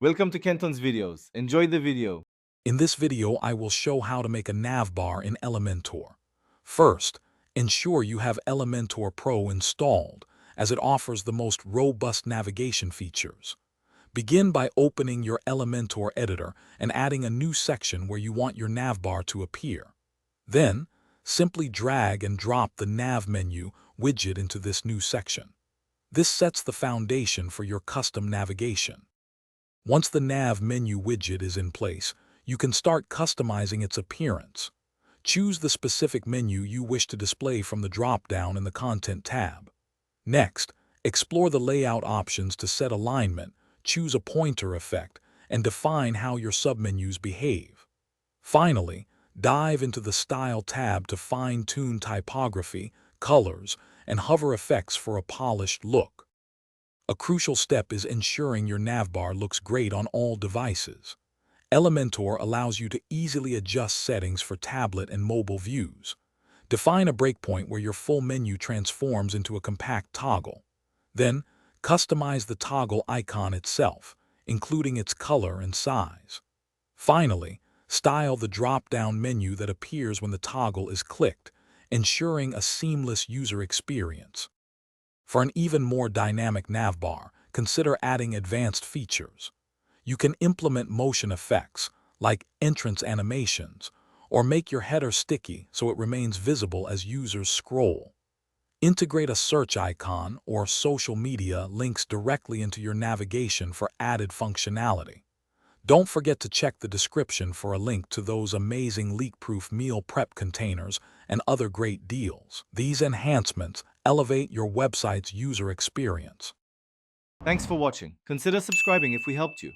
Welcome to Kenton's videos. Enjoy the video. In this video, I will show how to make a navbar in Elementor. First, ensure you have Elementor Pro installed, as it offers the most robust navigation features. Begin by opening your Elementor editor and adding a new section where you want your navbar to appear. Then, simply drag and drop the Nav menu widget into this new section. This sets the foundation for your custom navigation. Once the Nav menu widget is in place, you can start customizing its appearance. Choose the specific menu you wish to display from the drop-down in the Content tab. Next, explore the layout options to set alignment, choose a pointer effect, and define how your submenus behave. Finally, dive into the Style tab to fine-tune typography, colors, and hover effects for a polished look. A crucial step is ensuring your navbar looks great on all devices. Elementor allows you to easily adjust settings for tablet and mobile views. Define a breakpoint where your full menu transforms into a compact toggle. Then, customize the toggle icon itself, including its color and size. Finally, style the drop-down menu that appears when the toggle is clicked, ensuring a seamless user experience. For an even more dynamic navbar, consider adding advanced features. You can implement motion effects, like entrance animations, or make your header sticky so it remains visible as users scroll. Integrate a search icon or social media links directly into your navigation for added functionality. Don't forget to check the description for a link to those amazing leak-proof meal prep containers and other great deals. These enhancements elevate your website's user experience. Thanks for watching. Consider subscribing if we helped you.